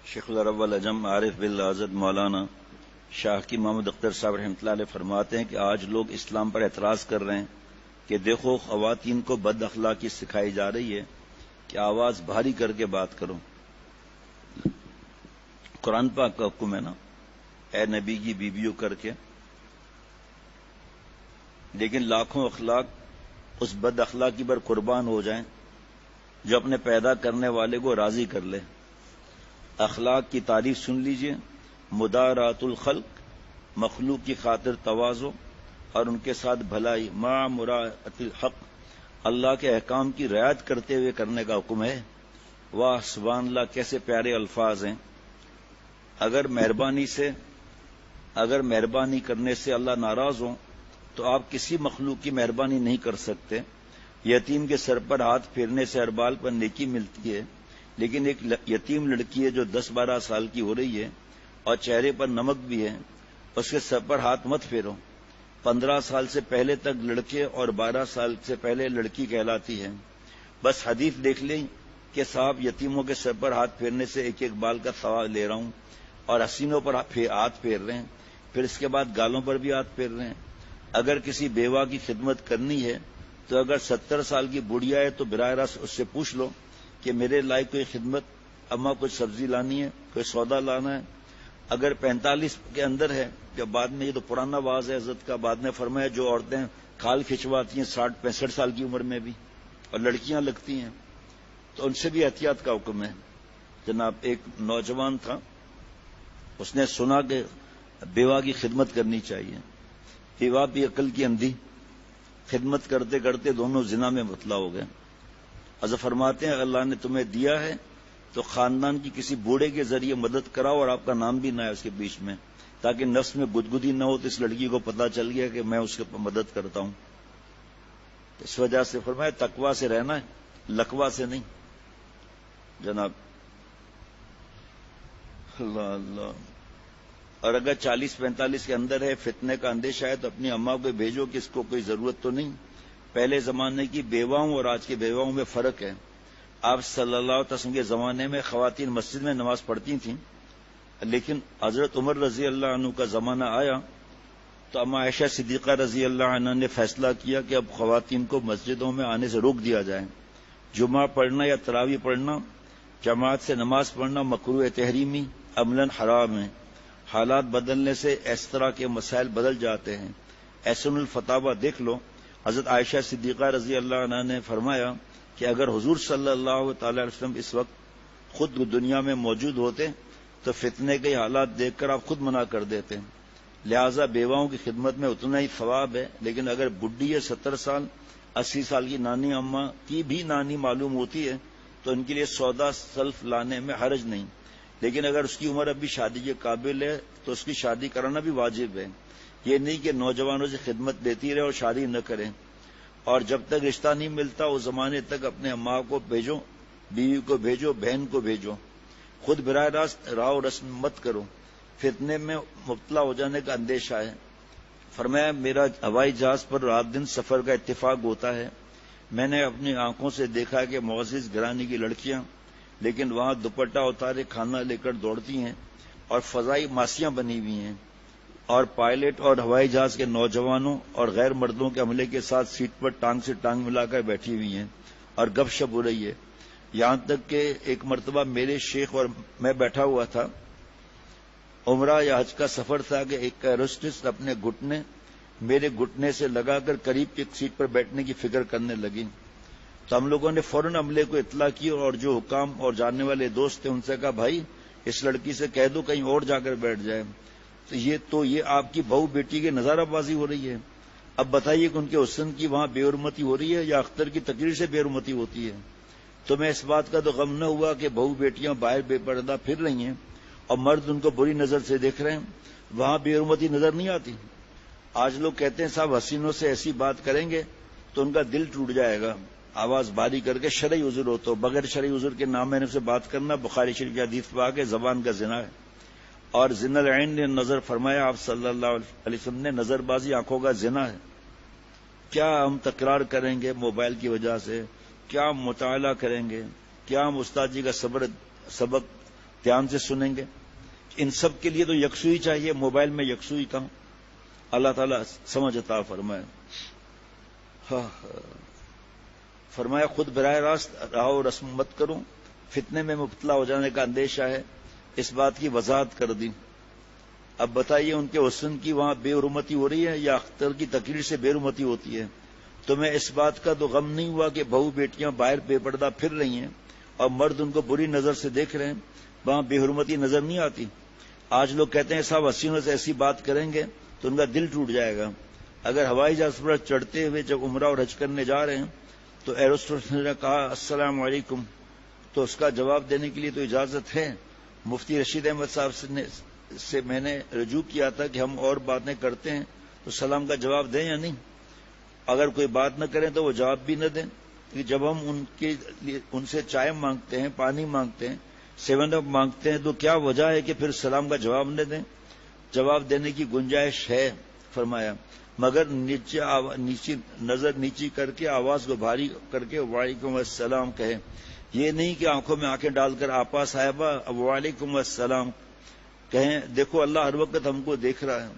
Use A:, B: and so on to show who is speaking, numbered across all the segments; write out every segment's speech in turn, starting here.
A: شیخ العرب والعجم عارف بالعزد مولانا شاہ کی محمد اختر صاحب رحمۃ اللہ علیہ فرماتے ہیں کہ آج لوگ اسلام پر اعتراض کر رہے ہیں کہ دیکھو خواتین کو بد اخلاقی سکھائی جا رہی ہے کہ آواز بھاری کر کے بات کرو. قرآن پاک کا حکم ہے نا، اے نبی کی بیویوں کر کے، لیکن لاکھوں اخلاق اس بد اخلاقی پر قربان ہو جائیں جو اپنے پیدا کرنے والے کو راضی کر لے. اخلاق کی تعریف سن لیجئے: مدارات الخلق، مخلوق کی خاطر تواضع اور ان کے ساتھ بھلائی، مع مراعات الحق، اللہ کے احکام کی رعایت کرتے ہوئے کرنے کا حکم ہے. واہ سبحان اللہ، کیسے پیارے الفاظ ہیں. اگر مہربانی کرنے سے اللہ ناراض ہو تو آپ کسی مخلوق کی مہربانی نہیں کر سکتے. یتیم کے سر پر ہاتھ پھیرنے سے ہر بال پر نیکی ملتی ہے، لیکن ایک یتیم لڑکی ہے جو 10-12 سال کی ہو رہی ہے اور چہرے پر نمک بھی ہے، اس کے سر پر ہاتھ مت پھیرو. 15 سال سے پہلے تک لڑکے اور 12 سال سے پہلے لڑکی کہلاتی ہے. بس حدیث دیکھ لیں کہ صاحب یتیموں کے سر پر ہاتھ پھیرنے سے ایک ایک بال کا ثواب لے رہا ہوں، اور حسینوں پر ہاتھ پھیر رہے ہیں، پھر اس کے بعد گالوں پر بھی ہاتھ پھیر رہے ہیں. اگر کسی بیوہ کی خدمت کرنی ہے تو اگر 70 سال کی بڑھیا ہے تو براہ راست اس سے پوچھ لو کہ میرے لائق کوئی خدمت، اماں کچھ سبزی لانی ہے، کوئی سودا لانا ہے. اگر 45 کے اندر ہے، جب بعد میں، یہ تو پرانا واز ہے حضرت کا، بعد میں فرمایا جو عورتیں کھال کھچواتی ہیں 60-65 سال کی عمر میں بھی اور لڑکیاں لگتی ہیں، تو ان سے بھی احتیاط کا حکم ہے. جناب ایک نوجوان تھا، اس نے سنا کہ بیوہ کی خدمت کرنی چاہیے. بیوہ بھی عقل کی اندھی، خدمت کرتے کرتے دونوں زنا میں مبتلا ہو گئے. حضرت فرماتے ہیں اللہ نے تمہیں دیا ہے تو خاندان کی کسی بوڑھے کے ذریعے مدد کراؤ اور آپ کا نام بھی نہ ہے اس کے بیچ میں، تاکہ نفس میں گدگدی نہ ہو. تو اس لڑکی کو پتا چل گیا کہ میں اس کے مدد کرتا ہوں. اس وجہ سے فرمایا تقویٰ سے رہنا ہے، لقوہ سے نہیں. جناب اللہ اللہ. اور اگر 40-45 کے اندر ہے، فتنے کا اندیشہ ہے، تو اپنی اماں کو بھیجو کہ اس کو کوئی ضرورت تو نہیں. پہلے زمانے کی بیواؤں اور آج کی بیواؤں میں فرق ہے. آپ صلی اللہ علیہ وسلم کے زمانے میں خواتین مسجد میں نماز پڑھتی تھیں، لیکن حضرت عمر رضی اللہ عنہ کا زمانہ آیا تو اما عائشہ صدیقہ رضی اللہ عنہ نے فیصلہ کیا کہ اب خواتین کو مسجدوں میں آنے سے روک دیا جائے. جمعہ پڑھنا یا تراویح پڑھنا، جماعت سے نماز پڑھنا مکروہ تحریمی، عملاً حرام ہے. حالات بدلنے سے اس طرح کے مسائل بدل جاتے ہیں. احسن الفتاوی دیکھ لو. حضرت عائشہ صدیقہ رضی اللہ عنہ نے فرمایا کہ اگر حضور صلی اللہ تعالی علیہ وسلم اس وقت خود دنیا میں موجود ہوتے تو فتنے کے حالات دیکھ کر آپ خود منع کر دیتے. لہذا بیواؤں کی خدمت میں اتنا ہی ثواب ہے، لیکن اگر بڈھی ہے 70 سال 80 سال کی نانی اماں کی بھی نانی معلوم ہوتی ہے تو ان کے لیے سودا سلف لانے میں حرج نہیں. لیکن اگر اس کی عمر ابھی شادی کے قابل ہے تو اس کی شادی کرانا بھی واجب ہے. یہ نہیں کہ نوجوانوں سے خدمت دیتی رہے اور شادی نہ کریں. اور جب تک رشتہ نہیں ملتا اس زمانے تک اپنے اماں کو بھیجو، بیوی کو بھیجو، بہن کو بھیجو. خود براہ راست راہ و رسم مت کرو، فتنے میں مبتلا ہو جانے کا اندیشہ ہے. فرمایا میرا ہوائی جہاز پر رات دن سفر کا اتفاق ہوتا ہے. میں نے اپنی آنکھوں سے دیکھا کہ معزز گھرانے کی لڑکیاں لیکن وہاں دوپٹہ اتارے کھانا لے کر دوڑتی ہیں اور فضائی ماسیاں بنی ہوئی ہیں، اور پائلٹ اور ہوائی جہاز کے نوجوانوں اور غیر مردوں کے عملے کے ساتھ سیٹ پر ٹانگ سے ٹانگ ملا کر بیٹھی ہوئی ہیں اور گپ شپ ہو رہی ہے. یہاں تک کہ ایک مرتبہ میرے شیخ اور میں بیٹھا ہوا تھا، عمرہ یا حج کا سفر تھا، کہ ایک ایروسٹس اپنے گھٹنے میرے گھٹنے سے لگا کر قریب کی سیٹ پر بیٹھنے کی فکر کرنے لگی. تو ہم لوگوں نے فوراً عملے کو اطلاع کی اور جو حکام اور جاننے والے دوست تھے ان سے کہا بھائی اس لڑکی سے کہہ دو کہیں اور جا کر بیٹھ جائے. تو یہ آپ کی بہو بیٹی کی نظارہ بازی ہو رہی ہے. اب بتائیے کہ ان کے حسن کی وہاں بے حرمتی ہو رہی ہے یا اختر کی تقریر سے بے حرمتی ہوتی ہے. تو میں اس بات کا تو غم نہ ہوا کہ بہو بیٹیاں باہر بے پردہ پھر رہی ہیں اور مرد ان کو بری نظر سے دیکھ رہے ہیں، وہاں بے حرمتی نظر نہیں آتی. آج لوگ کہتے ہیں صاحب حسینوں سے ایسی بات کریں گے تو ان کا دل ٹوٹ جائے گا. آواز باری کر کے شرعی عذر ہو تو بغیر شرعی عذر کے نام میں سے بات کرنا بخاری شریف کی حدیث پا کے زبان کا زنا ہے. اور زنا العین نے نظر فرمایا آپ صلی اللہ علیہ وسلم نے، نظر بازی آنکھوں کا زنا ہے. کیا ہم تکرار کریں گے موبائل کی وجہ سے، کیا ہم مطالعہ کریں گے، کیا ہم استاد جی کا سبق دھیان سے سنیں گے. ان سب کے لیے تو یکسوئی چاہیے، موبائل میں یکسوئی کہاں. اللہ تعالیٰ سمجھ عطا فرمائے. فرمایا خود براہ راست راہ رسم مت کرو، فتنے میں مبتلا ہو جانے کا اندیشہ ہے. اس بات کی وضاحت کر دی. اب بتائیے ان کے حسن کی وہاں بے حرمتی ہو رہی ہے یا اختر کی تقریر سے بے حرمتی ہوتی ہے؟ تمہیں اس بات کا تو غم نہیں ہوا کہ بہو بیٹیاں باہر بے پردہ پھر رہی ہیں اور مرد ان کو بری نظر سے دیکھ رہے ہیں، وہاں بے حرمتی نظر نہیں آتی؟ آج لوگ کہتے ہیں صاحب حسینوں سے ایسی بات کریں گے تو ان کا دل ٹوٹ جائے گا. اگر ہوائی جہاز پر چڑھتے ہوئے جب عمرہ اور حج کرنے جا رہے ہیں تو ایروسٹوس نے کہا السلام علیکم، تو اس کا جواب دینے کے لیے تو اجازت ہے. مفتی رشید احمد صاحب سے میں نے رجوع کیا تھا کہ ہم اور باتیں کرتے ہیں تو سلام کا جواب دیں یا نہیں. اگر کوئی بات نہ کریں تو وہ جواب بھی نہ دیں. جب ہم ان سے چائے مانگتے ہیں، پانی مانگتے ہیں، 7 اپ مانگتے ہیں تو کیا وجہ ہے کہ پھر سلام کا جواب نہ دیں؟ جواب دینے کی گنجائش ہے. فرمایا مگر نیچی نظر نیچی کر کے آواز کو بھاری کر کے وعلیکم السلام کہیں. یہ نہیں کہ آنکھوں میں آنکھیں ڈال کر آپا صاحبہ وعلیکم السلام کہیں. دیکھو اللہ ہر وقت ہم کو دیکھ رہا ہے.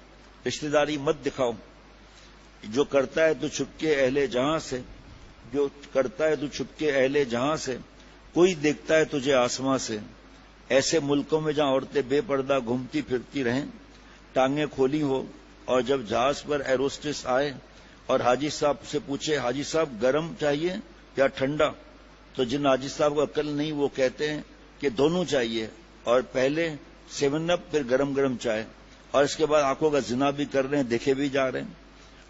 A: رشتہ داری مت دکھاؤ. جو کرتا ہے تو چھپکے اہل جہاں سے، جو کرتا ہے تو چھپکے اہل جہاں سے، کوئی دیکھتا ہے تجھے آسماں سے. ایسے ملکوں میں جہاں عورتیں بے پردہ گھومتی پھرتی رہیں، ٹانگیں کھولی ہو، اور جب جہاز پر ایروسٹس آئے اور حاجی صاحب سے پوچھے حاجی صاحب گرم چاہیے یا ٹھنڈا، تو جن حاجی صاحب کو عقل نہیں وہ کہتے ہیں کہ دونوں چاہیے، اور پہلے 7 اپ پھر گرم گرم چائے، اور اس کے بعد آنکھوں کا زنا بھی کر رہے ہیں، دیکھے بھی جا رہے ہیں،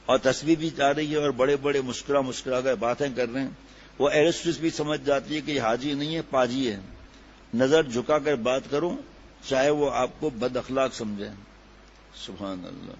A: اور تسبیح بھی جا رہی ہے، اور بڑے بڑے مسکرا کر باتیں کر رہے ہیں. وہ ایروسٹس بھی سمجھ جاتی ہے کہ یہ حاجی نہیں ہے پاجی ہے. نظر جھکا کر بات کرو چاہے وہ آپ کو بد اخلاق سمجھے. سبحان اللہ.